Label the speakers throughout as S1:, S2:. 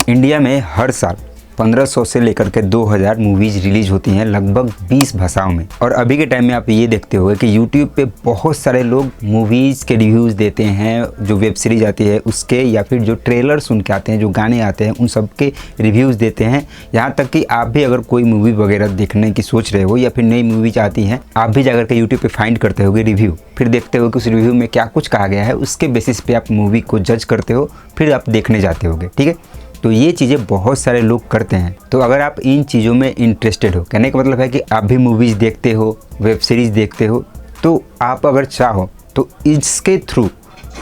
S1: India में हर साल 1500 से लेकर के 2000 मूवीज़ रिलीज होती हैं लगभग 20 भाषाओं में। और अभी के टाइम में आप ये देखते होंगे कि यूट्यूब पे बहुत सारे लोग मूवीज़ के रिव्यूज़ देते हैं, जो वेब सीरीज आती है उसके, या फिर जो ट्रेलर सुन के आते हैं, जो गाने आते हैं उन सब के रिव्यूज़ देते हैं। यहाँ तक कि आप भी अगर कोई मूवी वगैरह देखने की सोच रहे हो या फिर नई मूवीज आती हैं, आप भी जाकर के यूट्यूब पर फाइंड करते होगे रिव्यू, फिर देखते हो कि उस रिव्यू में क्या कुछ कहा गया है, उसके बेसिस पे आप मूवी को जज करते हो, फिर आप देखने जाते होगे। ठीक है, तो ये चीज़ें बहुत सारे लोग करते हैं। तो अगर आप इन चीज़ों में इंटरेस्टेड हो, कहने का मतलब है कि आप भी मूवीज़ देखते हो, वेब सीरीज़ देखते हो, तो आप अगर चाहो तो इसके थ्रू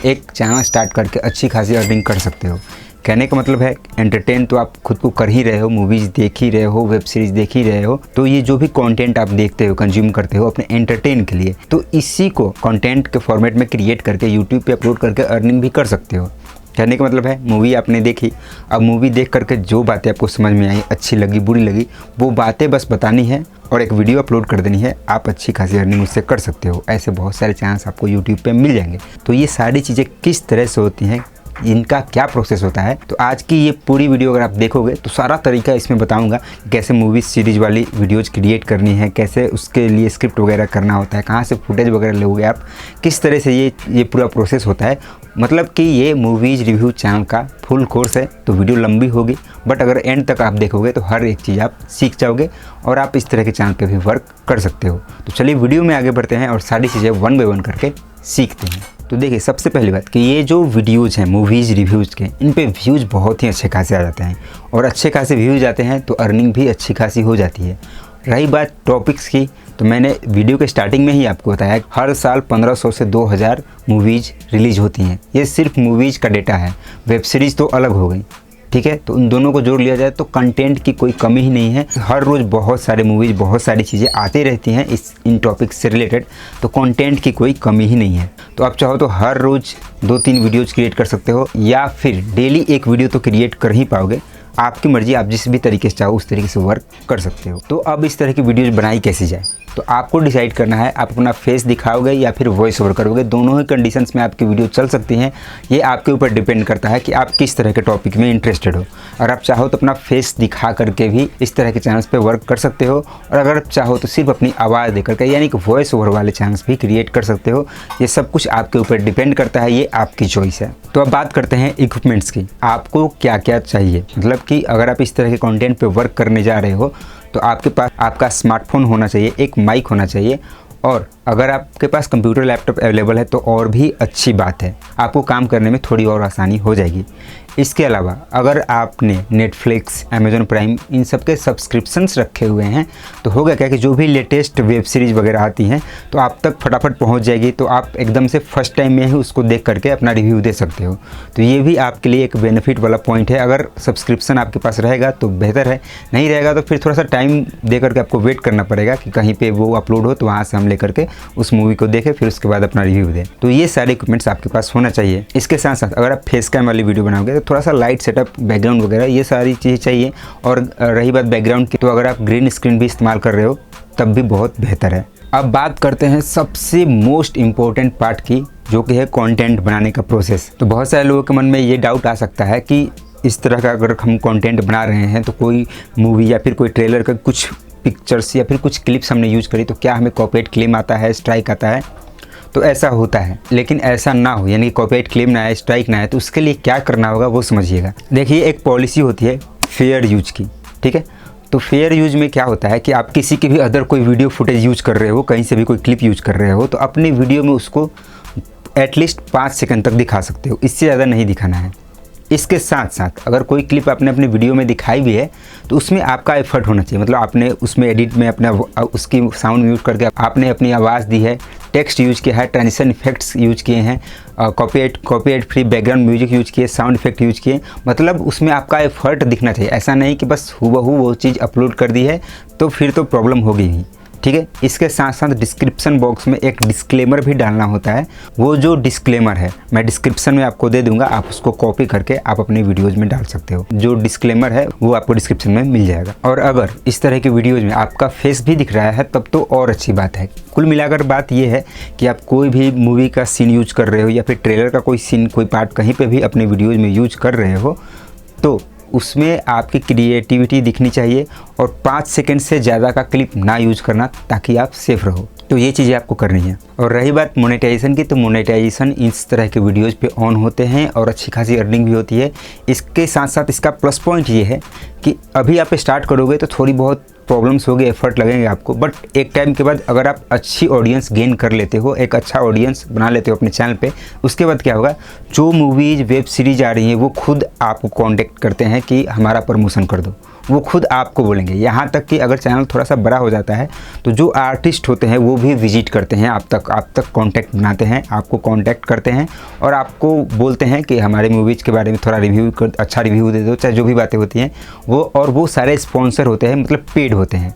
S1: एक चैनल स्टार्ट करके अच्छी खासी अर्निंग कर सकते हो। कहने का मतलब है एंटरटेन तो आप खुद को कर ही रहे हो, मूवीज़ देख ही रहे हो, वेब सीरीज़ देख ही रहे हो, तो ये जो भी कंटेंट आप देखते हो, कंज्यूम करते हो अपने एंटरटेन के लिए, तो इसी को कंटेंट के फॉर्मेट में क्रिएट करके यूट्यूब पे अपलोड करके अर्निंग भी कर सकते हो। कहने का मतलब है मूवी आपने देखी, अब मूवी देख करके जो बातें आपको समझ में आई, अच्छी लगी, बुरी लगी, वो बातें बस बतानी है और एक वीडियो अपलोड कर देनी है, आप अच्छी खासी अर्निंग उससे कर सकते हो। ऐसे बहुत सारे चांस आपको यूट्यूब पे मिल जाएंगे। तो ये सारी चीज़ें किस तरह से होती हैं, इनका क्या प्रोसेस होता है, तो आज की ये पूरी वीडियो अगर आप देखोगे तो सारा तरीका इसमें बताऊंगा। कैसे मूवी सीरीज वाली वीडियोज़ क्रिएट करनी है, कैसे उसके लिए स्क्रिप्ट वगैरह करना होता है, कहाँ से फुटेज वगैरह लोगे आप, किस तरह से ये पूरा प्रोसेस होता है। मतलब कि ये मूवीज़ रिव्यू चैनल का फुल कोर्स है, तो वीडियो लंबी होगी, बट अगर एंड तक आप देखोगे तो हर एक चीज़ आप सीख जाओगे और आप इस तरह के चैनल पे भी वर्क कर सकते हो। तो चलिए वीडियो में आगे बढ़ते हैं और सारी चीज़ें वन बाय वन करके सीखते हैं। तो देखिए, सबसे पहली बात कि ये जो वीडियोज़ हैं मूवीज़ रिव्यूज़ के, इन पे व्यूज़ बहुत ही अच्छे खासे आ जाते हैं, और अच्छे खासे व्यूज़ आते हैं तो अर्निंग भी अच्छी खासी हो जाती है। रही बात टॉपिक्स की, तो मैंने वीडियो के स्टार्टिंग में ही आपको बताया हर साल 1500 से 2000 मूवीज़ रिलीज होती हैं। ये सिर्फ मूवीज़ का डेटा है, वेब सीरीज़ तो अलग हो गई। ठीक है, तो उन दोनों को जोड़ लिया जाए तो कंटेंट की कोई कमी ही नहीं है। हर रोज़ बहुत सारे मूवीज़, बहुत सारी चीज़ें आती रहती हैं इन टॉपिक्स से रिलेटेड, तो कंटेंट की कोई कमी ही नहीं है। तो आप चाहो तो हर रोज़ 2-3 वीडियोज़ क्रिएट कर सकते हो, या फिर डेली एक वीडियो तो क्रिएट कर ही पाओगे। आपकी मर्ज़ी, आप जिस भी तरीके से चाहो उस तरीके से वर्क कर सकते हो। तो अब इस तरह की वीडियोज़ बनाई कैसे जाए, तो आपको डिसाइड करना है, आप अपना फेस दिखाओगे या फिर वॉइस ओवर करोगे। दोनों ही कंडीशंस में आपकी वीडियो चल सकती हैं। ये आपके ऊपर डिपेंड करता है कि आप किस तरह के टॉपिक में इंटरेस्टेड हो। और आप चाहो तो अपना फेस दिखा करके भी इस तरह के चैनल्स पे वर्क कर सकते हो, और अगर आप चाहो तो सिर्फ अपनी आवाज़ दे करके, यानी कि वॉइस ओवर वाले चैनल्स भी क्रिएट कर सकते हो। ये सब कुछ आपके ऊपर डिपेंड करता है, ये आपकी चॉइस है। तो अब बात करते हैं इक्विपमेंट्स की, आपको क्या क्या चाहिए। मतलब कि अगर आप इस तरह के कंटेंट पे वर्क करने जा रहे हो तो आपके पास आपका स्मार्टफोन होना चाहिए, एक माइक होना चाहिए, और अगर आपके पास कंप्यूटर लैपटॉप अवेलेबल है तो और भी अच्छी बात है, आपको काम करने में थोड़ी और आसानी हो जाएगी। इसके अलावा अगर आपने नेटफ्लिक्स, अमेज़न प्राइम, इन सब के सब्सक्रिप्शंस रखे हुए हैं तो होगा क्या कि जो भी लेटेस्ट वेब सीरीज़ वगैरह आती हैं तो आप तक फटाफट पहुंच जाएगी, तो आप एकदम से फर्स्ट टाइम में ही उसको देख करके अपना रिव्यू दे सकते हो। तो ये भी आपके लिए एक बेनिफिट वाला पॉइंट है। अगर सब्सक्रिप्शन आपके पास रहेगा तो बेहतर है, नहीं रहेगा तो फिर थोड़ा सा टाइम दे करके आपको वेट करना पड़ेगा कि कहीं पर वो अपलोड हो, तो वहाँ से हम ले करके उस मूवी को देखें, फिर उसके बाद अपना रिव्यू दें। तो ये सारे इक्विपमेंट्स आपके पास होना चाहिए। इसके साथ साथ अगर आप फेस कैम वाली वीडियो बनाओगे तो थोड़ा सा लाइट सेटअप, बैकग्राउंड वगैरह, ये सारी चीज़ें चाहिए। और रही बात बैकग्राउंड की, तो अगर आप ग्रीन स्क्रीन भी इस्तेमाल कर रहे हो तब भी बहुत बेहतर है। अब बात करते हैं सबसे मोस्ट इम्पोर्टेंट पार्ट की, जो कि है कंटेंट बनाने का प्रोसेस। तो बहुत सारे लोगों के मन में ये डाउट आ सकता है कि इस तरह का अगर हम कंटेंट बना रहे हैं तो कोई मूवी या फिर कोई ट्रेलर का कुछ पिक्चर्स या फिर कुछ क्लिप्स हमने यूज करी तो क्या हमें कॉपीराइट क्लेम आता है, स्ट्राइक आता है। तो ऐसा होता है, लेकिन ऐसा ना हो, यानी कॉपीराइट क्लेम ना आए, स्ट्राइक ना आए, तो उसके लिए क्या करना होगा वो समझिएगा। देखिए, एक पॉलिसी होती है फेयर यूज की। ठीक है, तो फेयर यूज में क्या होता है कि आप किसी की भी अदर कोई वीडियो फुटेज यूज कर रहे हो, कहीं से भी कोई क्लिप यूज कर रहे हो, तो अपनी वीडियो में उसको एटलीस्ट 5 सेकंड तक दिखा सकते हो, इससे ज़्यादा नहीं दिखाना है। इसके साथ साथ अगर कोई क्लिप आपने अपनी वीडियो में दिखाई भी है तो उसमें आपका एफर्ट होना चाहिए। मतलब आपने उसमें एडिट में अपना उसकी साउंड यूज करके आपने अपनी आवाज़ दी है, टेक्स्ट यूज किया है, ट्रांजिशन इफेक्ट्स यूज किए हैं, copyright free background music use किए, साउंड इफेक्ट यूज किए। मतलब उसमें आपका एफर्ट दिखना चाहिए। ऐसा नहीं कि बस हूबहू वो चीज़ अपलोड कर दी है तो फिर तो प्रॉब्लम होगी ही। ठीक है, इसके साथ साथ डिस्क्रिप्शन बॉक्स में एक डिस्क्लेमर भी डालना होता है। वो जो डिस्क्लेमर है मैं डिस्क्रिप्शन में आपको दे दूंगा, आप उसको कॉपी करके आप अपने वीडियोज़ में डाल सकते हो। जो डिस्क्लेमर है वो आपको डिस्क्रिप्शन में मिल जाएगा। और अगर इस तरह की वीडियोज़ में आपका फेस भी दिख रहा है तब तो और अच्छी बात है। कुल मिलाकर बात ये है कि आप कोई भी मूवी का सीन यूज कर रहे हो या फिर ट्रेलर का कोई सीन, कोई पार्ट कहीं पर भी अपने वीडियोज़ में यूज कर रहे हो तो उसमें आपकी क्रिएटिविटी दिखनी चाहिए और 5 सेकंड से ज़्यादा का क्लिप ना यूज करना, ताकि आप सेफ रहो। तो ये चीज़ें आपको करनी है। और रही बात मोनेटाइजेशन की, तो मोनेटाइजेशन इस तरह के वीडियोज़ पे ऑन होते हैं और अच्छी खासी अर्निंग भी होती है। इसके साथ साथ इसका प्लस पॉइंट ये है कि अभी आप स्टार्ट करोगे तो थोड़ी बहुत प्रॉब्लम्स होगी, एफर्ट लगेंगे आपको, बट एक टाइम के बाद अगर आप अच्छी ऑडियंस गेन कर लेते हो, एक अच्छा ऑडियंस बना लेते हो अपने चैनल पे, उसके बाद क्या होगा, जो मूवीज़ वेब सीरीज आ रही हैं वो खुद आपको कांटेक्ट करते हैं कि हमारा प्रमोशन कर दो। वो खुद आपको बोलेंगे। यहाँ तक कि अगर चैनल थोड़ा सा बड़ा हो जाता है तो जो आर्टिस्ट होते हैं वो भी विजिट करते हैं आप तक कांटेक्ट बनाते हैं, आपको कांटेक्ट करते हैं और आपको बोलते हैं कि हमारे मूवीज़ के बारे में थोड़ा अच्छा रिव्यू दे दो, चाहे जो भी बातें होती हैं वो। और वो सारे स्पॉन्सर होते हैं, मतलब पेड होते हैं।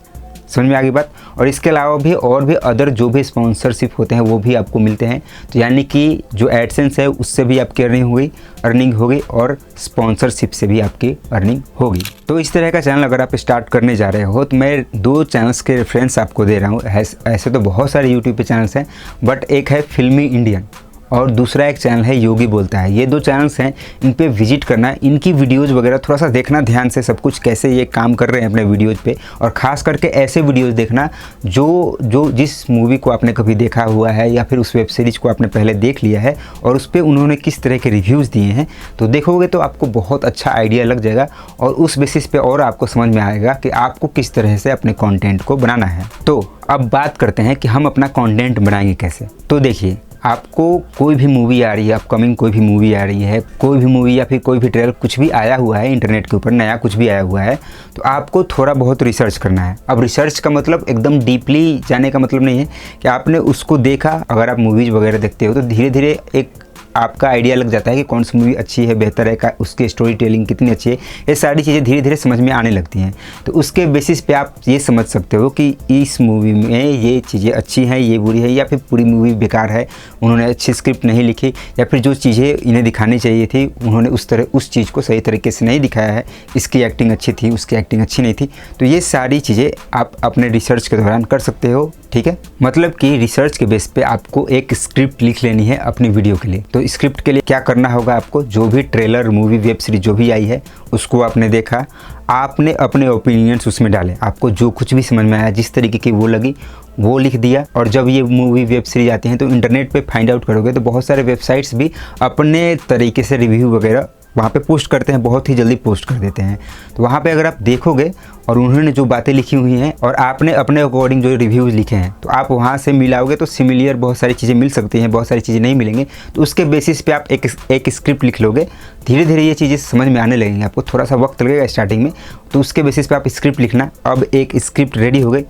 S1: समझ में आ गई बात। और इसके अलावा भी और भी अदर जो भी स्पॉन्सरशिप होते हैं वो भी आपको मिलते हैं। तो यानी कि जो एडसेंस है उससे भी आपकी अर्निंग होगी और स्पॉन्सरशिप से भी आपकी अर्निंग होगी। तो इस तरह का चैनल अगर आप स्टार्ट करने जा रहे हो तो मैं 2 चैनल्स के रेफरेंस आपको दे रहा हूँ। ऐसे तो बहुत सारे यूट्यूब पे चैनल्स हैं, बट एक है फिल्मी इंडियन और दूसरा एक चैनल है योगी बोलता है। ये 2 चैनल्स हैं, इन पे विजिट करना, इनकी वीडियोज़ वगैरह थोड़ा सा देखना ध्यान से, सब कुछ कैसे ये काम कर रहे हैं अपने वीडियोज़ पे। और ख़ास करके ऐसे वीडियोज़ देखना जो जिस मूवी को आपने कभी देखा हुआ है या फिर उस वेब सीरीज़ को आपने पहले देख लिया है और उस पर उन्होंने किस तरह के रिव्यूज़ दिए हैं, तो देखोगे तो आपको बहुत अच्छा आइडिया लग जाएगा और उस बेसिस पे और आपको समझ में आएगा कि आपको किस तरह से अपने कंटेंट को बनाना है। तो अब बात करते हैं कि हम अपना कंटेंट बनाएंगे कैसे। तो देखिए, आपको कोई भी मूवी आ रही है, अपकमिंग कोई भी मूवी आ रही है, कोई भी मूवी या फिर कोई भी ट्रेलर कुछ भी आया हुआ है इंटरनेट के ऊपर, नया कुछ भी आया हुआ है, तो आपको थोड़ा बहुत रिसर्च करना है। अब रिसर्च का मतलब एकदम डीपली जाने का मतलब नहीं है कि आपने उसको देखा। अगर आप मूवीज़ वगैरह देखते हो तो धीरे धीरे एक आपका आइडिया लग जाता है कि कौन सी मूवी अच्छी है, बेहतर है, का उसकी स्टोरी टेलिंग कितनी अच्छी है। ये सारी चीज़ें धीरे धीरे समझ में आने लगती हैं। तो उसके बेसिस पे आप ये समझ सकते हो कि इस मूवी में ये चीज़ें अच्छी हैं, ये बुरी है, या फिर पूरी मूवी बेकार है, उन्होंने अच्छी स्क्रिप्ट नहीं लिखी, या फिर जो चीज़ें इन्हें दिखानी चाहिए थी उन्होंने उस चीज़ को सही तरीके से नहीं दिखाया है। इसकी एक्टिंग अच्छी थी, उसकी एक्टिंग अच्छी नहीं थी। तो ये सारी चीज़ें आप अपने रिसर्च के दौरान कर सकते हो, ठीक है। मतलब कि रिसर्च के बेस पे आपको एक स्क्रिप्ट लिख लेनी है अपनी वीडियो के लिए। तो स्क्रिप्ट के लिए क्या करना होगा, आपको जो भी ट्रेलर, मूवी, वेब सीरीज जो भी आई है उसको आपने देखा, आपने अपने ओपिनियंस उसमें डाले, आपको जो कुछ भी समझ में आया, जिस तरीके की वो लगी वो लिख दिया। और जब ये मूवी, वेब सीरीज आती हैं तो इंटरनेट पे फाइंड आउट करोगे तो बहुत सारे वेबसाइट्स भी अपने तरीके से रिव्यू वगैरह वहाँ पे पोस्ट करते हैं, बहुत ही जल्दी पोस्ट कर देते हैं। तो वहाँ पे अगर आप देखोगे और उन्होंने जो बातें लिखी हुई हैं और आपने अपने अकॉर्डिंग जो रिव्यूज़ लिखे हैं, तो आप वहाँ से मिलाओगे तो सिमिलर बहुत सारी चीज़ें मिल सकती हैं, बहुत सारी चीज़ें नहीं मिलेंगी। तो उसके बेसिस पे आप एक स्क्रिप्ट लिख लोगे। धीरे धीरे ये चीज़ें समझ में आने लगेंगी, आपको थोड़ा सा वक्त लगेगा स्टार्टिंग में। तो उसके बेसिस पे आप स्क्रिप्ट लिखना। अब एक स्क्रिप्ट रेडी हो गई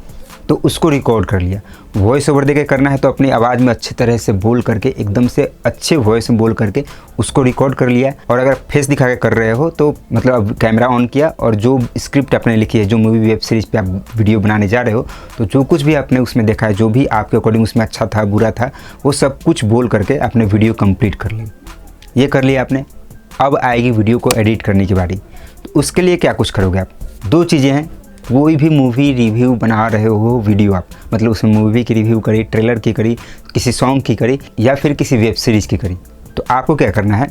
S1: तो उसको रिकॉर्ड कर लिया। वॉइस ओवर देके करना है तो अपनी आवाज़ में अच्छे तरह से बोल करके, एकदम से अच्छे वॉइस में बोल करके उसको रिकॉर्ड कर लिया। और अगर फेस दिखा के कर रहे हो तो मतलब अब कैमरा ऑन किया और जो स्क्रिप्ट आपने लिखी है, जो मूवी, वेब सीरीज़ पे आप वीडियो बनाने जा रहे हो, तो जो कुछ भी आपने उसमें देखा है, जो भी आपके अकॉर्डिंग उसमें अच्छा था, बुरा था, वो सब कुछ बोल करके आपने वीडियो कंप्लीट कर ली। ये कर लिया आपने। अब आएगी वीडियो को एडिट करने की बारी। तो उसके लिए क्या कुछ करोगे आप, 2 चीज़ें हैं। कोई भी मूवी रिव्यू बना रहे हो वीडियो आप, मतलब उसमें मूवी की रिव्यू करी, ट्रेलर की करी, किसी सॉन्ग की करी या फिर किसी वेब सीरीज़ की करी, तो आपको क्या करना है,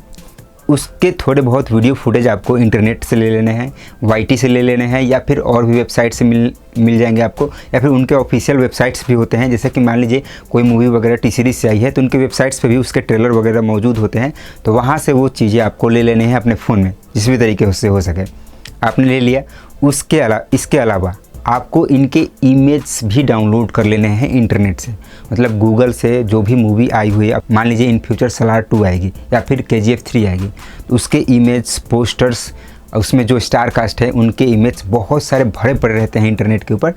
S1: उसके थोड़े बहुत वीडियो फुटेज आपको इंटरनेट से ले लेने हैं, YT से ले लेने हैं, या फिर और भी वेबसाइट से मिल जाएंगे आपको, या फिर उनके ऑफिशियल वेबसाइट्स भी होते हैं। जैसे कि मान लीजिए कोई मूवी वगैरह टी सीरीज़ से आई है तो उनके वेबसाइट्स पे भी उसके ट्रेलर वगैरह मौजूद होते हैं। तो वहाँ से वो चीज़ें आपको ले लेने हैं अपने फ़ोन में, जिस भी तरीके से हो सके आपने ले लिया। इसके अलावा आपको इनके इमेज भी डाउनलोड कर लेने हैं इंटरनेट से, मतलब गूगल से। जो भी मूवी आई हुई है, मान लीजिए इन फ्यूचर सलार 2 आएगी या फिर KGF 3 आएगी, तो उसके इमेज, पोस्टर्स, उसमें जो स्टार कास्ट है उनके इमेज बहुत सारे भरे पड़े रहते हैं इंटरनेट के ऊपर,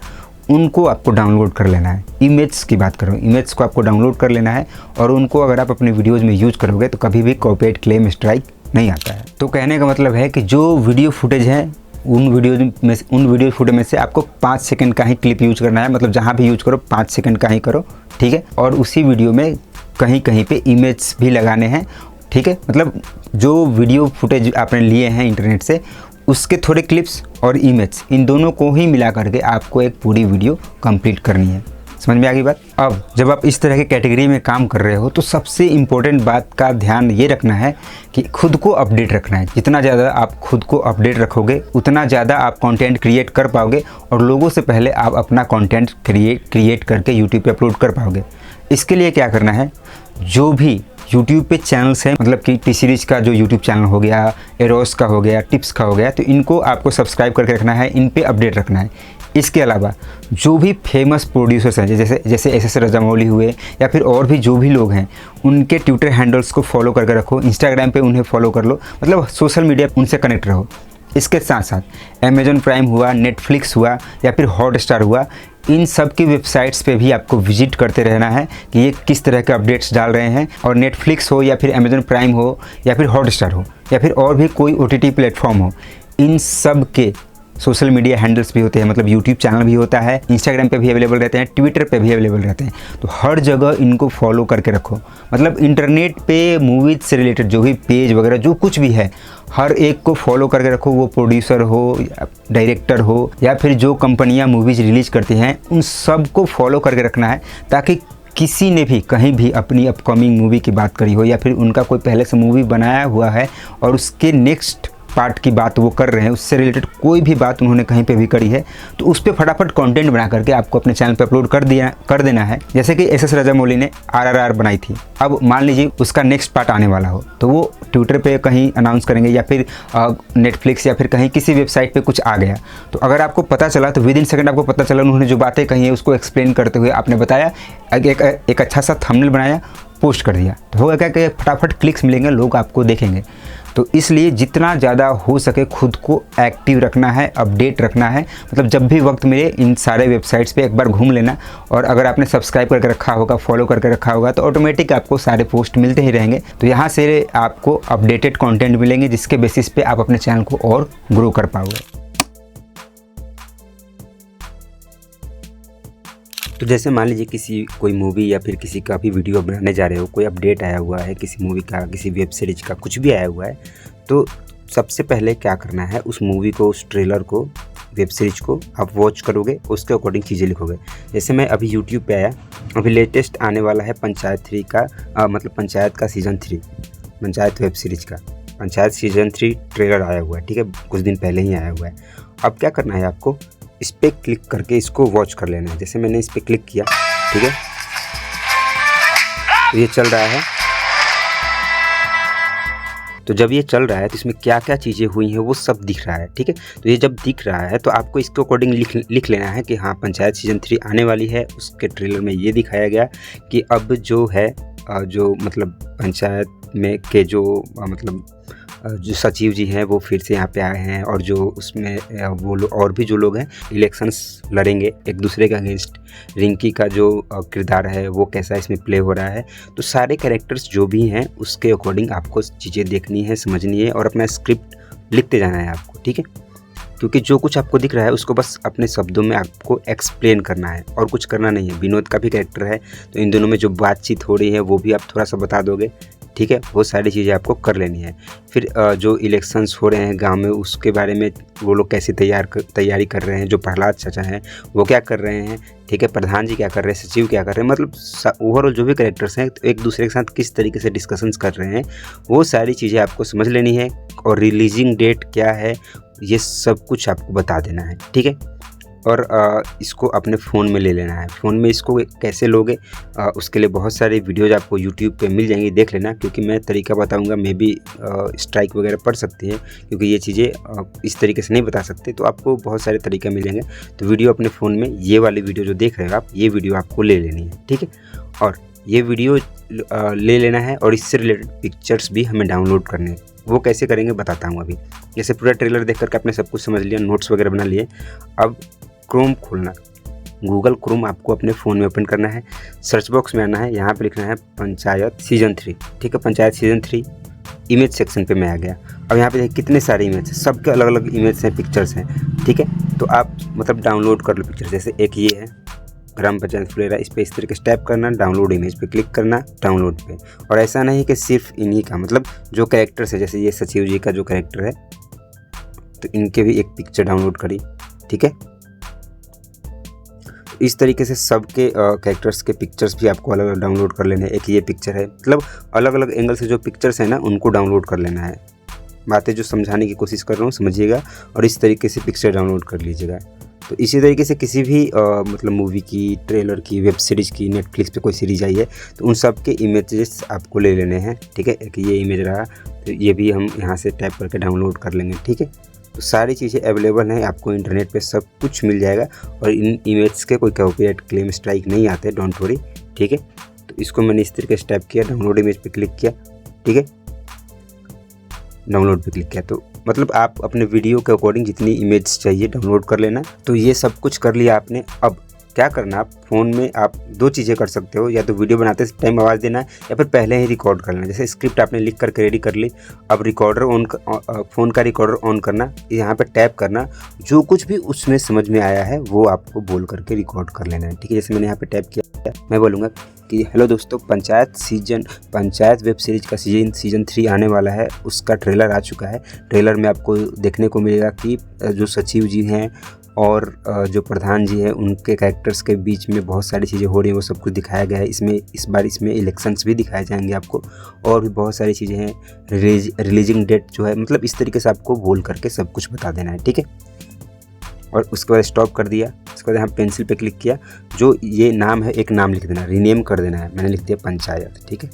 S1: उनको आपको डाउनलोड कर लेना है। इमेज की बात करो, इमेज को आपको डाउनलोड कर लेना है और उनको अगर आप अपने वीडियोज़ में यूज़ करोगे तो कभी भी कॉपीराइट क्लेम स्ट्राइक नहीं आता है। तो कहने का मतलब है कि जो वीडियो फुटेज है उन वीडियो फुटेज में से आपको 5 सेकंड का ही क्लिप यूज करना है। मतलब जहाँ भी यूज करो 5 सेकंड का ही करो, ठीक है। और उसी वीडियो में कहीं कहीं पे इमेज भी लगाने हैं, ठीक है। मतलब जो वीडियो फुटेज आपने लिए हैं इंटरनेट से, उसके थोड़े क्लिप्स और इमेज, इन दोनों को ही मिला करके आपको एक पूरी वीडियो कंप्लीट करनी है। समझ में आ गई बात। अब जब आप इस तरह की कैटेगरी में काम कर रहे हो तो सबसे इम्पोर्टेंट बात का ध्यान ये रखना है कि खुद को अपडेट रखना है। जितना ज़्यादा आप खुद को अपडेट रखोगे उतना ज़्यादा आप कंटेंट क्रिएट कर पाओगे और लोगों से पहले आप अपना कंटेंट क्रिएट करके यूट्यूब पे अपलोड कर पाओगे। इसके लिए क्या करना है, जो भी यूट्यूब पे चैनल्स हैं, मतलब कि टी सीरीज का जो यूट्यूब चैनल हो गया, एरोस का हो गया, टिप्स का हो गया, तो इनको आपको सब्सक्राइब करके रखना है, इन पे अपडेट रखना है। इसके अलावा जो भी फेमस प्रोड्यूसर्स हैं जैसे एस राजामौली हुए या फिर और भी जो भी लोग हैं, उनके ट्विटर हैंडल्स को फॉलो करके रखो, इंस्टाग्राम पे उन्हें फॉलो कर लो, मतलब सोशल मीडिया उनसे कनेक्ट रहो। इसके साथ साथ अमेजॉन प्राइम हुआ, नेटफ्लिक्स हुआ या फिर हॉटस्टार हुआ, इन सब की वेबसाइट्स पे भी आपको विजिट करते रहना है कि ये किस तरह के अपडेट्स डाल रहे हैं। और नेटफ्लिक्स हो या फिर अमेजॉन प्राइम हो या फिर हॉटस्टार हो या फिर और भी कोई OTT प्लेटफॉर्म हो, इन सब के सोशल मीडिया हैंडल्स भी होते हैं, मतलब यूट्यूब चैनल भी होता है, इंस्टाग्राम पे भी अवेलेबल रहते हैं, ट्विटर पे भी अवेलेबल रहते हैं। तो हर जगह इनको फॉलो करके रखो। मतलब इंटरनेट पे मूवीज से रिलेटेड जो भी पेज वगैरह जो कुछ भी है, हर एक को फॉलो करके रखो। वो प्रोड्यूसर हो, डायरेक्टर हो या फिर जो कंपनियां मूवीज़ रिलीज करती हैं, उन सब को फॉलो करके रखना है, ताकि किसी ने भी कहीं भी अपनी अपकमिंग मूवी की बात करी हो या फिर उनका कोई पहले से मूवी बनाया हुआ है और उसके नेक्स्ट पार्ट की बात वो कर रहे हैं, उससे रिलेटेड कोई भी बात उन्होंने कहीं पे भी करी है, तो उस पर फटाफट कंटेंट बना करके आपको अपने चैनल पे अपलोड कर देना है। जैसे कि एस राजामौली ने RRR बनाई थी, अब मान लीजिए उसका नेक्स्ट पार्ट आने वाला हो, तो वो ट्विटर पे कहीं अनाउंस करेंगे या फिर नेटफ्लिक्स या फिर कहीं किसी वेबसाइट पे कुछ आ गया, तो अगर आपको पता चला तो विदिन सेकंड आपको पता चला, उन्होंने जो बातें कही है उसको एक्सप्लेन करते हुए आपने बताया, एक अच्छा सा थंबनेल बनाया, पोस्ट कर दिया, तो होगा क्या कि फटाफट क्लिक्स मिलेंगे, लोग आपको देखेंगे। तो इसलिए जितना ज़्यादा हो सके खुद को एक्टिव रखना है, अपडेट रखना है। मतलब जब भी वक्त मिले इन सारे वेबसाइट्स पे एक बार घूम लेना, और अगर आपने सब्सक्राइब करके रखा होगा, फॉलो करके रखा होगा, तो ऑटोमेटिक आपको सारे पोस्ट मिलते ही रहेंगे। तो यहाँ से आपको अपडेटेड कंटेंट मिलेंगे, जिसके बेसिस पे आप अपने चैनल को और ग्रो कर पाओगे। तो जैसे मान लीजिए कोई मूवी या फिर किसी का भी वीडियो बनाने जा रहे हो, कोई अपडेट आया हुआ है किसी मूवी का, किसी वेब सीरीज का, कुछ भी आया हुआ है, तो सबसे पहले क्या करना है, उस मूवी को, उस ट्रेलर को, वेब सीरीज को आप वॉच करोगे, उसके अकॉर्डिंग चीज़ें लिखोगे। जैसे मैं अभी यूट्यूब पे आया, अभी लेटेस्ट आने वाला है पंचायत 3 का, मतलब पंचायत का सीज़न 3, पंचायत वेब सीरीज का पंचायत सीज़न 3 ट्रेलर आया हुआ है, ठीक है, कुछ दिन पहले ही आया हुआ है। अब क्या करना है आपको, इस पर क्लिक करके इसको वॉच कर लेना है। जैसे मैंने इस पर क्लिक किया, ठीक है, तो ये चल रहा है। तो जब ये चल रहा है तो इसमें क्या क्या चीज़ें हुई हैं वो सब दिख रहा है, ठीक है। तो ये जब दिख रहा है तो आपको इसके अकॉर्डिंग लिख लेना है कि हाँ पंचायत सीज़न 3 आने वाली है। उसके ट्रेलर में ये दिखाया गया कि अब जो है जो मतलब पंचायत में के जो मतलब जो सचिव जी हैं वो फिर से यहाँ पे आए हैं, और जो उसमें वो लोग और भी जो लोग हैं इलेक्शंस लड़ेंगे एक दूसरे के अगेंस्ट। रिंकी का जो किरदार है वो कैसा इसमें प्ले हो रहा है, तो सारे कैरेक्टर्स जो भी हैं उसके अकॉर्डिंग आपको चीज़ें देखनी है, समझनी है और अपना स्क्रिप्ट लिखते जाना है आपको, ठीक है। क्योंकि जो कुछ आपको दिख रहा है उसको बस अपने शब्दों में आपको एक्सप्लेन करना है और कुछ करना नहीं है। विनोद का भी कैरेक्टर है, तो इन दोनों में जो बातचीत हो रही है वो भी आप थोड़ा सा बता दोगे, ठीक है। वो सारी चीज़ें आपको कर लेनी है। फिर जो इलेक्शंस हो रहे हैं गांव में उसके बारे में वो लोग कैसे तैयारी कर रहे हैं, जो प्रहलाद चाचा हैं वो क्या कर रहे हैं, ठीक है, प्रधान जी क्या कर रहे हैं, सचिव क्या कर रहे हैं, मतलब ओवरऑल जो भी कैरेक्टर्स हैं तो एक दूसरे के साथ किस तरीके से डिस्कशंस कर रहे हैं, वो सारी चीज़ें आपको समझ लेनी है। और रिलीजिंग डेट क्या है ये सब कुछ आपको बता देना है, ठीक है। और इसको अपने फ़ोन में ले लेना है। फ़ोन में इसको कैसे लोगे, उसके लिए बहुत सारे वीडियोज़ आपको यूट्यूब पे मिल जाएंगी, देख लेना। क्योंकि मैं तरीका बताऊंगा, मे भी स्ट्राइक वगैरह पड़ सकती है, क्योंकि ये चीज़ें इस तरीके से नहीं बता सकते, तो आपको बहुत सारे तरीके मिल जाएंगे। तो वीडियो अपने फ़ोन में, ये वाली वीडियो जो देख रहे हो आप, ये वीडियो आपको ले लेनी है, ठीक है। और ये वीडियो ले लेना है और इससे रिलेटेड पिक्चर्स भी हमें डाउनलोड करने हैं। वो कैसे करेंगे बताता हूँ अभी। जैसे पूरा ट्रेलर देख करके आपने सब कुछ समझ लिया, नोट्स वगैरह बना लिए। अब क्रोम खोलना, गूगल क्रोम आपको अपने फ़ोन में ओपन करना है, सर्च बॉक्स में आना है, यहाँ पे लिखना है पंचायत सीज़न 3, ठीक है। पंचायत सीज़न 3 इमेज सेक्शन पे मैं आ गया। अब यहाँ पे देखिए कितने सारे इमेज हैं, सबके अलग अलग इमेज हैं, पिक्चर्स हैं, ठीक है। तो आप मतलब डाउनलोड कर लो पिक्चर। जैसे एक ये है ग्राम पंचायत फुलेरा, इस पर इस तरीके से टैप करना, डाउनलोड इमेज पे क्लिक करना, डाउनलोड पे। और ऐसा नहीं कि सिर्फ इन्हीं का, मतलब जो कैरेक्टर्स है, जैसे ये सचिव जी का जो कैरेक्टर है तो इनके भी एक पिक्चर डाउनलोड करी, ठीक है। इस तरीके से सबके कैरेक्टर्स के पिक्चर्स भी आपको अलग अलग डाउनलोड कर लेने हैं। एक ये पिक्चर है, मतलब अलग अलग एंगल से जो पिक्चर्स हैं ना उनको डाउनलोड कर लेना है। बातें जो समझाने की कोशिश कर रहा हूँ समझिएगा और इस तरीके से पिक्चर डाउनलोड कर लीजिएगा। तो इसी तरीके से किसी भी मतलब मूवी की, ट्रेलर की, वेब सीरीज़ की, नेटफ्लिक्स पे कोई सीरीज आई है तो उन सब के इमेजेस आपको ले लेने हैं। ठीक है, एक ये इमेज रहा तो ये भी हम यहाँ से टाइप करके डाउनलोड कर लेंगे। ठीक है, तो सारी चीज़ें अवेलेबल हैं, आपको इंटरनेट पे सब कुछ मिल जाएगा और इन इमेज के कोई कॉपीराइट क्लेम स्ट्राइक नहीं आते, डोंट वरी। ठीक है, तो इसको मैंने इस तरीके से टाइप किया, डाउनलोड इमेज पे क्लिक किया। ठीक है, डाउनलोड पे क्लिक किया तो मतलब आप अपने वीडियो के अकॉर्डिंग जितनी इमेज चाहिए डाउनलोड कर लेना। तो ये सब कुछ कर लिया आपने। अब क्या करना, आप फ़ोन में आप दो चीज़ें कर सकते हो, या तो वीडियो बनाते टाइम आवाज़ देना है या फिर पहले ही रिकॉर्ड कर लेना। जैसे स्क्रिप्ट आपने लिख करके रेडी कर ली, अब रिकॉर्डर ऑन, फ़ोन का रिकॉर्डर ऑन करना, यहाँ पे टैप करना, जो कुछ भी उसमें समझ में आया है वो आपको बोल करके रिकॉर्ड कर लेना है। ठीक है, जैसे मैंने यहाँ पे टैप किया, मैं बोलूँगा कि हेलो दोस्तों, पंचायत वेब सीरीज़ का सीज़न 3 आने वाला है, उसका ट्रेलर आ चुका है। ट्रेलर में आपको देखने को मिलेगा कि जो सचिव जी हैं और जो प्रधान जी हैं उनके कैरेक्टर्स के बीच में बहुत सारी चीज़ें हो रही हैं, वो सब कुछ दिखाया गया है। इस बार इसमें इलेक्शंस भी दिखाए जाएंगे आपको, और भी बहुत सारी चीज़ें हैं। रिलीजिंग डेट जो है, मतलब इस तरीके से आपको बोल करके सब कुछ बता देना है। ठीक है, और उसके बाद स्टॉप कर दिया। उसके बाद यहाँ पेंसिल पे क्लिक किया, जो ये नाम है एक नाम लिख देना, रीनेम कर देना है। मैंने लिख दिया पंचायत। ठीक है,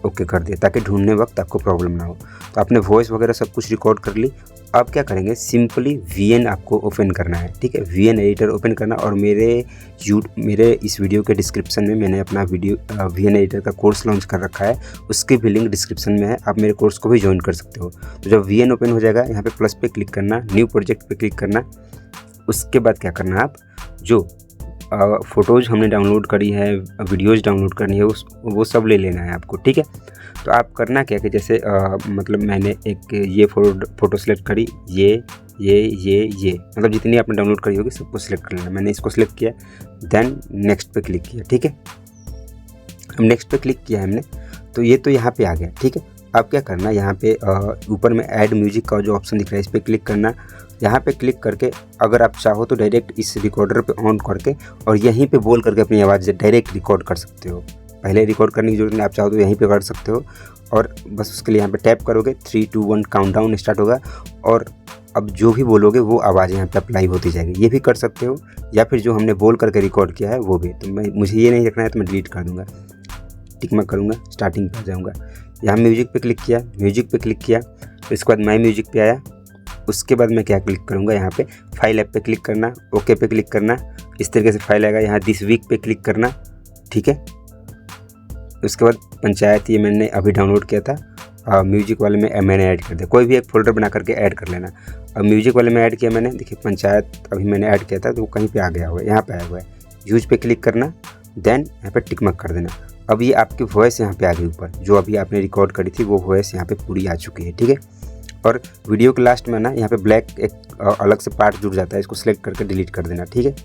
S1: ओके कर दिया, ताकि ढूंढने वक्त आपको प्रॉब्लम ना हो। तो आपने वॉइस वगैरह सब कुछ रिकॉर्ड कर ली। अब क्या करेंगे, सिंपली VN आपको ओपन करना है। ठीक है, VN एडिटर ओपन करना, और मेरे इस वीडियो के डिस्क्रिप्शन में मैंने अपना VN एडिटर का कोर्स लॉन्च कर रखा है, उसकी भी लिंक डिस्क्रिप्शन में है, आप मेरे कोर्स को भी ज्वाइन कर सकते हो। तो जब VN ओपन हो जाएगा, यहाँ पे प्लस पे क्लिक करना, न्यू प्रोजेक्ट पे क्लिक करना। उसके बाद क्या करना, आप जो फ़ोटोज़ हमने डाउनलोड करी है, वीडियोज़ डाउनलोड करनी है, वो सब ले लेना है आपको। ठीक है, तो आप करना क्या कि जैसे मतलब मैंने एक ये फ़ोटो सेलेक्ट करी, ये मतलब जितनी आपने डाउनलोड करी होगी सबको सिलेक्ट कर लेना। मैंने इसको सिलेक्ट किया, देन नेक्स्ट पे क्लिक किया। ठीक है, अब नेक्स्ट पे क्लिक किया हमने, तो ये तो यहाँ पे आ गया। ठीक है, अब क्या करना, यहाँ पे ऊपर में ऐड म्यूजिक का जो ऑप्शन दिख रहा है, इस पर क्लिक करना। यहाँ पे क्लिक करके अगर आप चाहो तो डायरेक्ट इस रिकॉर्डर पे ऑन करके और यहीं पे बोल करके अपनी आवाज़ से डायरेक्ट रिकॉर्ड कर सकते हो। पहले रिकॉर्ड करने की जरूरत नहीं, आप चाहो तो यहीं पे कर सकते हो। और बस उसके लिए यहाँ पे टैप करोगे, 3 2 1 काउंटडाउन स्टार्ट होगा, और अब जो भी बोलोगे वो आवाज़ यहाँ पे अप्लाई होती जाएगी। ये भी कर सकते हो, या फिर जो हमने बोल करके रिकॉर्ड किया है वो भी। तो मुझे ये नहीं रखना है तो मैं डिलीट कर दूँगा, टिक मार्क करूँगा, स्टार्टिंग पर जाऊँगा। यहाँ म्यूजिक पे क्लिक किया, तो इसके बाद माई म्यूजिक पे आया। उसके बाद मैं क्या क्लिक करूँगा, यहाँ पे फाइल ऐप पे क्लिक करना, ओके पे क्लिक करना, इस तरीके से फाइल आएगा। यहाँ दिस वीक पे क्लिक करना। ठीक है, उसके बाद पंचायत, ये मैंने अभी डाउनलोड किया था, म्यूजिक वाले में मैंने ऐड कर दिया। कोई भी एक फोल्डर बना करके ऐड कर लेना। अब म्यूजिक वाले में ऐड किया मैंने, देखिए पंचायत अभी मैंने ऐड किया था तो वो कहीं पे आ गया हुआ है, यहाँ पे आया हुआ है। यूज पे क्लिक करना, देन यहाँ पे टिक मार्क कर देना। अब ये आपकी वॉइस यहाँ पे आ गई ऊपर, जो अभी आपने रिकॉर्ड करी थी वो वॉइस यहाँ पे पूरी आ चुकी है। ठीक है, और वीडियो के लास्ट में ना यहाँ पे ब्लैक एक अलग से पार्ट जुड़ जाता है, इसको सिलेक्ट करके डिलीट कर देना। ठीक है,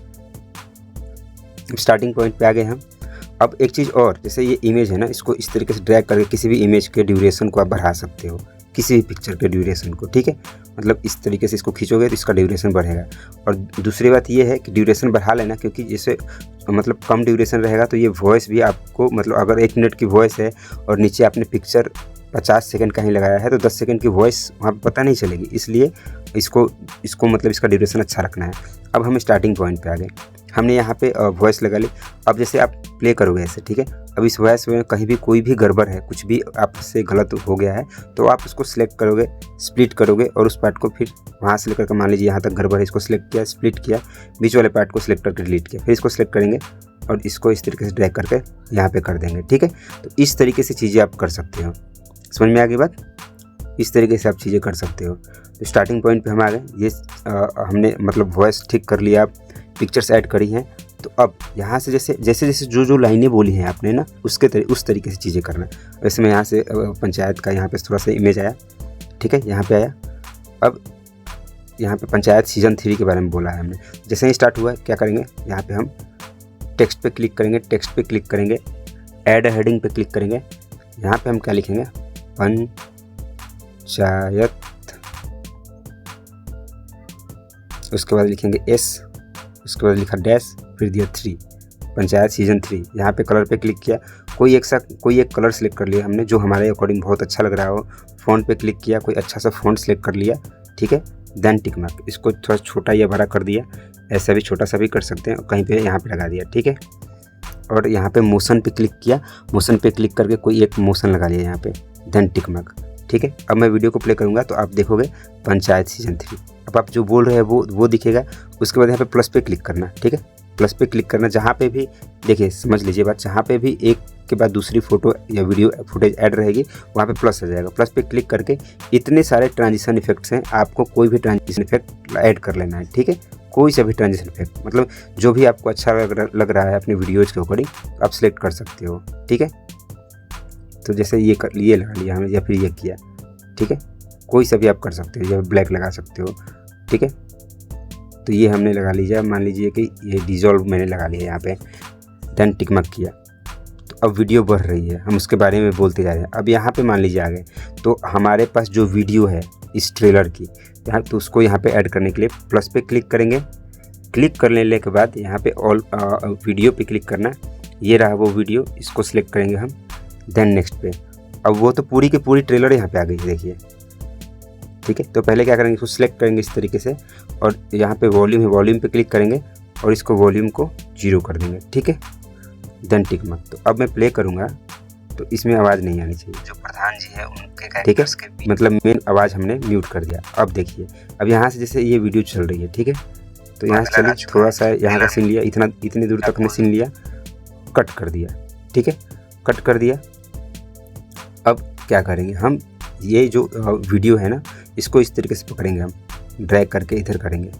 S1: स्टार्टिंग पॉइंट पे आ गए हम। अब एक चीज़ और, जैसे ये इमेज है ना, इसको इस तरीके से ड्रैग करके किसी भी इमेज के ड्यूरेशन को आप बढ़ा सकते हो, किसी भी पिक्चर के ड्यूरेशन को। ठीक है, मतलब इस तरीके से इसको खींचोगे तो इसका ड्यूरेशन बढ़ेगा। और दूसरी बात ये है कि ड्यूरेशन बढ़ा लेना, क्योंकि जैसे मतलब कम ड्यूरेशन रहेगा तो ये वॉइस भी आपको, मतलब अगर 1 मिनट की वॉइस है और नीचे आपने पिक्चर 50 सेकंड का ही लगाया है तो 10 सेकंड की वॉइस वहाँ पर पता नहीं चलेगी, इसलिए इसको मतलब इसका ड्यूरेशन अच्छा रखना है। अब हम स्टार्टिंग पॉइंट पे आ गए, हमने यहाँ पे वॉइस लगा ली। अब जैसे आप प्ले करोगे ऐसे, ठीक है, अब इस वॉइस में कहीं भी कोई भी गड़बड़ है, कुछ भी आपसे गलत हो गया है तो आप उसको सिलेक्ट करोगे, स्प्लिट करोगे, और उस पार्ट को फिर वहाँ से लेकर के, मान लीजिए यहाँ तक गड़बड़ है, इसको सिलेक्ट किया, स्प्लिट किया, बीच वाले पार्ट को सिलेक्ट करके डिलीट किया, फिर इसको सिलेक्ट करेंगे और इसको इस तरीके से ड्रैग करके यहाँ पे कर देंगे। ठीक है, तो इस तरीके से चीज़ें आप कर सकते हो। समझ में आ गई बात? इस तरीके से आप चीज़ें कर सकते हो। तो स्टार्टिंग पॉइंट पे हम आ गए, ये हमने मतलब वॉइस ठीक कर लिया, पिक्चर्स ऐड करी हैं। तो अब यहाँ से जैसे जो लाइनें बोली हैं आपने ना, उस तरीके से चीज़ें करना। वैसे मैं यहाँ से पंचायत का यहाँ पे थोड़ा सा इमेज आया, ठीक है, यहाँ पे आया। अब यहाँ पे पंचायत सीज़न 3 के बारे में बोला है हमने। जैसे ही स्टार्ट हुआ है, क्या करेंगे, यहाँ पे हम टेक्स्ट पे क्लिक करेंगे, टेक्स्ट पे क्लिक करेंगे, ऐड हेडिंग पे क्लिक करेंगे। यहाँ पे हम क्या लिखेंगे, पंचायत, उसके बाद लिखेंगे एस, उसके बाद लिखा डैश, फिर दिया 3, पंचायत सीजन 3। यहाँ पे कलर पे क्लिक किया, कोई एक कलर सेलेक्ट कर लिया हमने जो हमारे अकॉर्डिंग बहुत अच्छा लग रहा हो। फ़ॉन्ट पे क्लिक किया, कोई अच्छा सा फ़ॉन्ट सेलेक्ट कर लिया, ठीक है। देन टिक मार्क, इसको थोड़ा छोटा या बड़ा कर दिया, ऐसा भी छोटा सा भी कर सकते हैं, कहीं पे यहाँ पे लगा दिया, ठीक है। और यहाँ पे मोशन पे क्लिक किया, मोशन पे क्लिक करके कोई एक मोशन लगा लिया यहाँ पे, देन टिक मार्क, ठीक है। अब मैं वीडियो को प्ले करूँगा तो आप देखोगे पंचायत सीजन 3। अब आप जो बोल रहे हैं वो दिखेगा। उसके बाद यहाँ पे प्लस पे क्लिक करना, ठीक है। प्लस पे क्लिक करना, जहाँ पे भी देखिए समझ लीजिए बात, जहाँ पे भी एक के बाद दूसरी फ़ोटो या वीडियो फुटेज ऐड रहेगी वहाँ पे प्लस आ जाएगा। प्लस पे क्लिक करके इतने सारे ट्रांजिशन इफेक्ट्स हैं, आपको कोई भी ट्रांजिशन इफेक्ट ऐड कर लेना है, ठीक है। कोई सा भी ट्रांजिशन इफेक्ट, मतलब जो भी आपको अच्छा लग रहा है अपने वीडियोज़ के अकॉर्डिंग आप सिलेक्ट कर सकते हो, ठीक है। तो जैसे ये लगा लिया हमने, या फिर ये किया, ठीक है। कोई सा भी आप कर सकते हो, या ब्लैक लगा सकते हो, ठीक है। तो ये हमने लगा लीजिए, मान लीजिए कि ये डिज़ोल्व मैंने लगा लिया यहाँ पे, देन टिक मार्क किया। तो अब वीडियो बढ़ रही है, हम उसके बारे में बोलते जा रहे हैं। अब यहाँ पे मान लीजिए आ गए, तो हमारे पास जो वीडियो है इस ट्रेलर की यहाँ, तो उसको यहाँ पे ऐड करने के लिए प्लस पे क्लिक करेंगे। क्लिक कर लेने के बाद यहाँ पे ऑल वीडियो पे क्लिक करना, ये रहा वो वीडियो, इसको सिलेक्ट करेंगे हम, देन नेक्स्ट पे। अब वो तो पूरी की पूरी ट्रेलर यहाँ पे आ गई है, देखिए, ठीक है। तो पहले क्या करेंगे, इसको सिलेक्ट करेंगे इस तरीके से, और यहाँ पे वॉल्यूम है, वॉल्यूम पे क्लिक करेंगे और इसको वॉल्यूम को 0 कर देंगे, ठीक है। Then tick mark. तो अब मैं प्ले करूँगा तो इसमें आवाज़ नहीं आनी चाहिए, जो प्रधान जी है उनके, ठीक है, मतलब मेन आवाज़ हमने म्यूट कर दिया। अब देखिए, अब यहाँ से जैसे ये वीडियो चल रही है, ठीक है, तो यहाँ से चलिए थोड़ा सा यहाँ का सीन लिया, इतनी दूर तक ने सीन लिया, कट कर दिया, ठीक है, कट कर दिया। अब क्या करेंगे हम, ये जो वीडियो है ना, इसको इस तरीके से पकड़ेंगे हम, ड्रैग करके इधर करेंगे,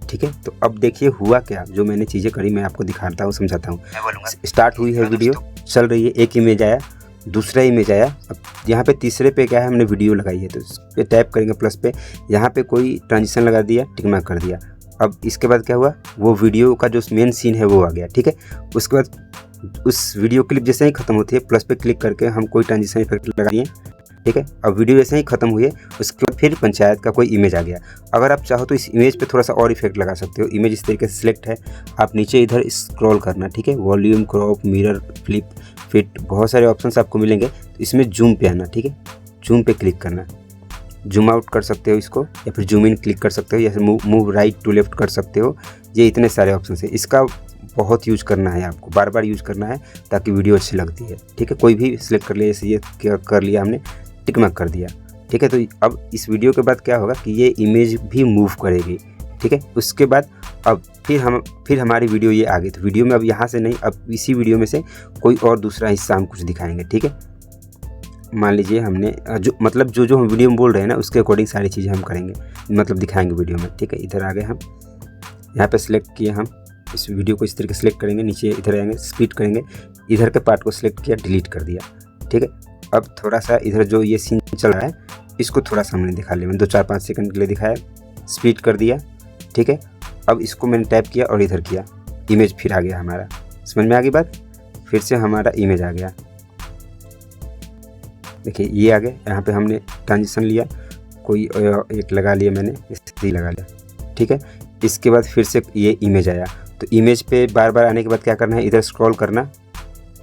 S1: ठीक है। तो अब देखिए हुआ क्या, जो मैंने चीज़ें करी मैं आपको दिखाता हूँ, समझाता हूँ। स्टार्ट हुई है वीडियो, चल रही है, एक इमेज आया, दूसरा इमेज आया, अब यहाँ पे तीसरे पे क्या है, हमने वीडियो लगाई है, तो इस पर टैप करेंगे प्लस पे, यहाँ पे कोई ट्रांजिशन लगा दिया, टिक मार्क कर दिया। अब इसके बाद क्या हुआ, वो वीडियो का जो मेन सीन है वो आ गया, ठीक है। उसके बाद उस वीडियो क्लिप जैसे ही खत्म होती है, प्लस पे क्लिक करके हम कोई ट्रांजिशन इफेक्ट लगा दिए, ठीक है। अब वीडियो जैसे ही खत्म हुई है, उसके बाद फिर पंचायत का कोई इमेज आ गया। अगर आप चाहो तो इस इमेज पे थोड़ा सा और इफेक्ट लगा सकते हो। इमेज इस तरीके से सिलेक्ट है, आप नीचे इधर स्क्रॉल करना, ठीक है, volume, crop, mirror, flip, fit, बहुत सारे ऑप्शंस आपको मिलेंगे। तो इसमें जूम पे आना, ठीक है, जूम पे क्लिक करना, जूम आउट कर सकते हो इसको, या फिर जूम इन क्लिक कर सकते हो, या फिर मूव राइट टू लेफ्ट कर सकते हो। ये इतने सारे ऑप्शन है, इसका बहुत यूज़ करना है आपको, बार बार यूज़ करना है ताकि वीडियो अच्छी लगती है, ठीक है। कोई भी सिलेक्ट कर लिया, जैसे ये कर लिया हमने, टिक मार्क कर दिया, ठीक है। तो अब इस वीडियो के बाद क्या होगा कि ये इमेज भी मूव करेगी, ठीक है। उसके बाद अब फिर हमारी वीडियो ये आ गई। तो वीडियो में अब यहाँ से नहीं, अब इसी वीडियो में से कोई और दूसरा हिस्सा हम कुछ दिखाएंगे, ठीक है। मान लीजिए हमने जो हम वीडियो में बोल रहे हैं ना, उसके अकॉर्डिंग सारी चीज़ें हम करेंगे, मतलब दिखाएंगे वीडियो में, ठीक है। इधर आ गए हम, यहाँ पे सिलेक्ट किए हम, इस वीडियो को इस तरीके सेलेक्ट करेंगे, नीचे इधर आएंगे, स्प्लिट करेंगे, इधर के पार्ट को सिलेक्ट किया, डिलीट कर दिया, ठीक है। अब थोड़ा सा इधर जो ये सीन चल रहा है, इसको थोड़ा सा हमने दिखा लिया, मैंने 2-4-5 सेकंड के लिए दिखाया, स्प्लिट कर दिया, ठीक है। अब इसको मैंने टैप किया और इधर किया, इमेज फिर आ गया हमारा, समझ में आ गई बात, फिर से हमारा इमेज आ गया, देखिए ये आ गया। यहाँ पे हमने ट्रांजिशन लिया, कोई एक लगा लिया मैंने, इस लगा लिया, ठीक है। इसके बाद फिर से ये इमेज आया, तो इमेज पे बार बार आने के बाद क्या करना है, इधर स्क्रॉल करना,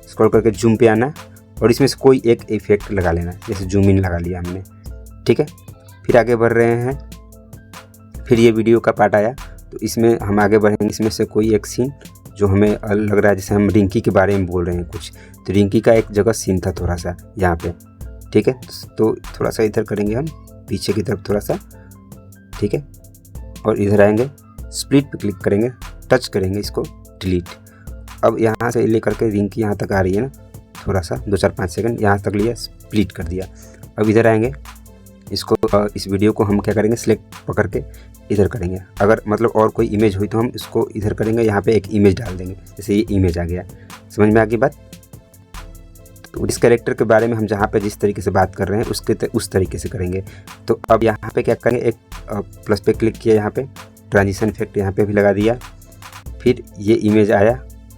S1: स्क्रॉल करके जूम पे आना, और इसमें से कोई एक इफेक्ट लगा लेना, जैसे जूम इन लगा लिया हमने, ठीक है। फिर आगे बढ़ रहे हैं, फिर ये वीडियो का पार्ट आया, तो इसमें हम आगे बढ़ेंगे। इसमें से कोई एक सीन जो हमें लग रहा है, जैसे हम रिंकी के बारे में बोल रहे हैं कुछ, तो रिंकी का एक जगह सीन था थोड़ा सा यहाँ पे, ठीक है। तो थोड़ा सा इधर करेंगे हम, पीछे की तरफ थोड़ा सा, ठीक है, और इधर आएंगे, स्प्लिट पे क्लिक करेंगे, टच करेंगे इसको, डिलीट। अब यहाँ से लेकर के रिंकी यहाँ तक आ रही है ना, थोड़ा सा 2-4-5 सेकंड यहाँ तक लिया, स्प्लिट कर दिया। अब इधर आएंगे, इसको इस वीडियो को हम क्या करेंगे, सिलेक्ट पकड़ के इधर करेंगे। अगर मतलब और कोई इमेज हुई तो हम इसको इधर करेंगे, यहाँ पे एक इमेज डाल देंगे, जैसे ये इमेज आ गया, समझ में आ गई बात। तो इस कैरेक्टर के बारे में हम जहाँ पे जिस तरीके से बात कर रहे हैं उस तरीके से करेंगे। तो अब यहाँ पे क्या करेंगे, एक प्लस पे क्लिक किया, यहाँ पे ट्रांजिशन इफेक्ट यहाँ पे भी लगा दिया, फिर ये इमेज आया,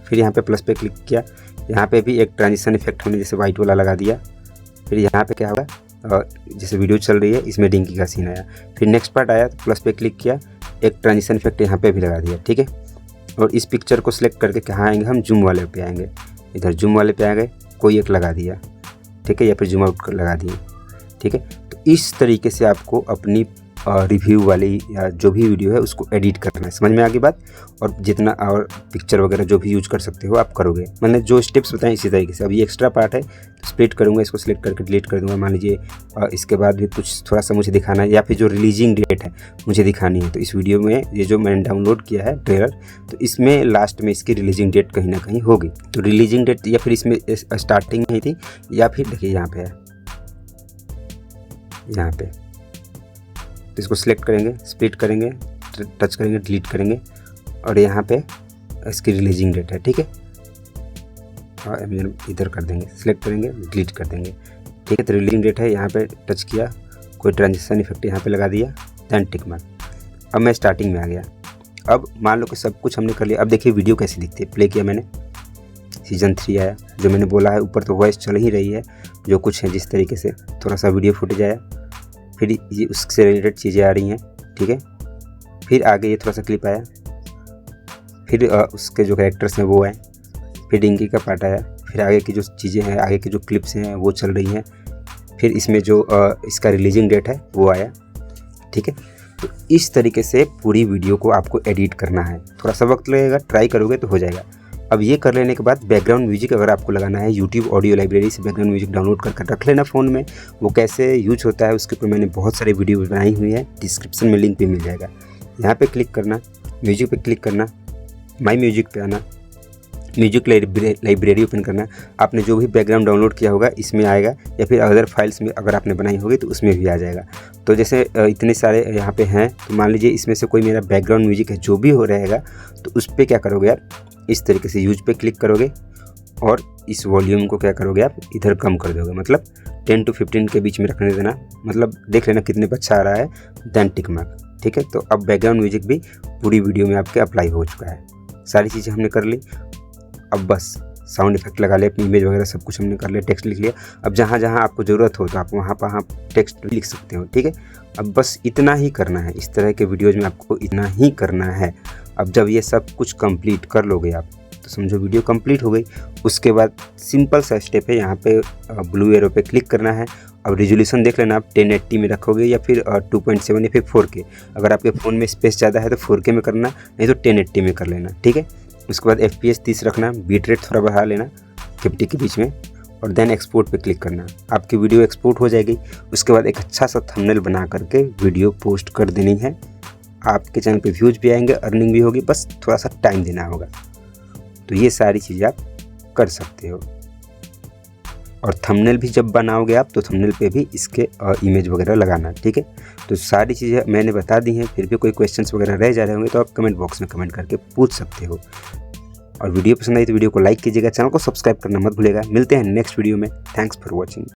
S1: फिर यहाँ पे प्लस पे क्लिक किया, यहाँ पे भी एक ट्रांजिशन इफेक्ट हमने जैसे वाइट वाला लगा दिया। फिर यहाँ पे क्या होगा, जैसे वीडियो चल रही है इसमें डिंकी का सीन आया, फिर नेक्स्ट पार्ट आया तो प्लस पे क्लिक किया, एक ट्रांजिशन इफेक्ट यहाँ पे भी लगा दिया, ठीक है। और इस पिक्चर को सिलेक्ट करके कहाँ आएंगे, हम जूम वाले पे आएंगे। इधर जूम वाले पे आ गए, कोई एक लगा दिया, ठीक है, या फिर जूम आउट कर लगा दिए, ठीक है। तो इस तरीके से आपको अपनी रिव्यू वाली या जो भी वीडियो है उसको एडिट करना है। समझ में आ गई बात। और जितना और पिक्चर वगैरह जो भी यूज कर सकते हो आप करोगे। मैंने जो स्टेप्स बताए इसी तरीके से। अब ये एक्स्ट्रा पार्ट है तो स्प्लिट करूँगा, इसको सिलेक्ट करके डिलीट कर दूँगा। मान लीजिए इसके बाद भी कुछ थोड़ा सा मुझे दिखाना है या फिर जो रिलीजिंग डेट है मुझे दिखानी है, तो इस वीडियो में ये जो मैंने डाउनलोड किया है ट्रेलर, तो इसमें लास्ट में इसकी रिलीजिंग डेट कहीं ना कहीं होगी। तो रिलीजिंग डेट या फिर इसमें स्टार्टिंग में थी, या फिर देखिए यहाँ पे है, यहाँ पे, तो इसको सिलेक्ट करेंगे, स्प्लिट करेंगे, टच करेंगे, डिलीट करेंगे, और यहाँ पे इसकी रिलीजिंग डेट है, ठीक है। और इधर कर देंगे, सिलेक्ट करेंगे, डिलीट कर देंगे, ठीक है। तो रिलीजिंग डेट है, यहाँ पे टच किया, कोई ट्रांजिशन इफेक्ट यहाँ पे लगा दिया, दैन टिक मार्क। अब मैं स्टार्टिंग में आ गया। अब मान लो कि सब कुछ हमने कर लिया। अब देखिए वीडियो कैसी दिखती है। प्ले किया मैंने, सीज़न 3 आया, जो मैंने बोला है ऊपर तो वॉइस चल ही रही है, जो कुछ है जिस तरीके से, थोड़ा सा वीडियो फुटेज आया, फिर ये उससे रिलेटेड चीज़ें आ रही हैं, ठीक है। फिर आगे ये थोड़ा सा क्लिप आया, फिर उसके जो कैरेक्टर्स हैं वो आए, फिर डिंकी का पार्ट आया, फिर आगे की जो चीज़ें हैं, आगे की जो क्लिप्स हैं वो चल रही हैं, फिर इसमें जो इसका रिलीजिंग डेट है वो आया, ठीक है। तो इस तरीके से पूरी वीडियो को आपको एडिट करना है। थोड़ा सा वक्त लगेगा, ट्राई करोगे तो हो जाएगा। अब ये कर लेने के बाद बैकग्राउंड म्यूजिक अगर आपको लगाना है, यूट्यूब ऑडियो लाइब्रेरी से बैकग्राउंड म्यूजिक डाउनलोड करके रख लेना फ़ोन में। वो कैसे यूज होता है उसके ऊपर मैंने बहुत सारी वीडियो बनाई हुई है, डिस्क्रिप्शन में लिंक भी मिल जाएगा। यहाँ पे क्लिक करना, म्यूजिक पे क्लिक करना, माई म्यूजिक पे आना, म्यूजिक लाइब्रेरी ओपन करना। आपने जो भी बैकग्राउंड डाउनलोड किया होगा इसमें आएगा, या फिर अदर फाइल्स में अगर आपने बनाई होगी तो उसमें भी आ जाएगा। तो जैसे इतने सारे यहाँ पे हैं, तो मान लीजिए इसमें से कोई मेरा बैकग्राउंड म्यूजिक है जो भी हो रहेगा, तो उस पर क्या करोगे यार, इस तरीके से यूज पे क्लिक करोगे और इस वॉल्यूम को क्या करोगे आप इधर कम कर दोगे, मतलब 10 to 15 के बीच में रखने देना, मतलब देख लेना कितने पे अच्छा आ रहा है, दैन टिक मार्क, ठीक है। तो अब बैकग्राउंड म्यूजिक भी पूरी वीडियो में आपके अप्लाई हो चुका है। सारी चीज़ें हमने कर ली। अब बस साउंड इफेक्ट लगा ले, अपनी इमेज वगैरह सब कुछ हमने कर लिया, टेक्स्ट लिख लिया। अब जहाँ जहाँ आपको ज़रूरत हो तो आप वहाँ पर टेक्स्ट लिख सकते हो, ठीक है। अब बस इतना ही करना है, इस तरह के वीडियोज़ में आपको इतना ही करना है। अब जब ये सब कुछ कंप्लीट कर लोगे आप, तो समझो वीडियो कंप्लीट हो गई। उसके बाद सिंपल सा स्टेप है, यहाँ पे ब्लू एरो पे क्लिक करना है। अब रेजोल्यूशन देख लेना आप 1080 में रखोगे या फिर 2.7 या फिर 4K। अगर आपके फ़ोन में स्पेस ज़्यादा है तो 4K में करना, नहीं तो 1080 में कर लेना, ठीक है। उसके बाद FPS 30 रखना, बीट रेट थोड़ा बढ़ा लेना 50 के बीच में, और देन एक्सपोर्ट पे क्लिक करना। आपकी वीडियो एक्सपोर्ट हो जाएगी। उसके बाद एक अच्छा सा थंबनेल बना करके वीडियो पोस्ट कर देनी है। आपके चैनल पे व्यूज भी आएंगे, अर्निंग भी होगी, बस थोड़ा सा टाइम देना होगा। तो ये सारी चीज़ें आप कर सकते हो। और थंबनेल भी जब बनाओगे आप, तो थंबनेल पे भी इसके इमेज वगैरह लगाना, ठीक है। तो सारी चीज़ें मैंने बता दी हैं। फिर भी कोई क्वेश्चंस वगैरह रह जा रहे होंगे तो आप कमेंट बॉक्स में कमेंट करके पूछ सकते हो। और वीडियो पसंद आई तो वीडियो को लाइक कीजिएगा, चैनल को सब्सक्राइब करना मत भूलिएगा। मिलते हैं नेक्स्ट वीडियो में। Thanks for watching.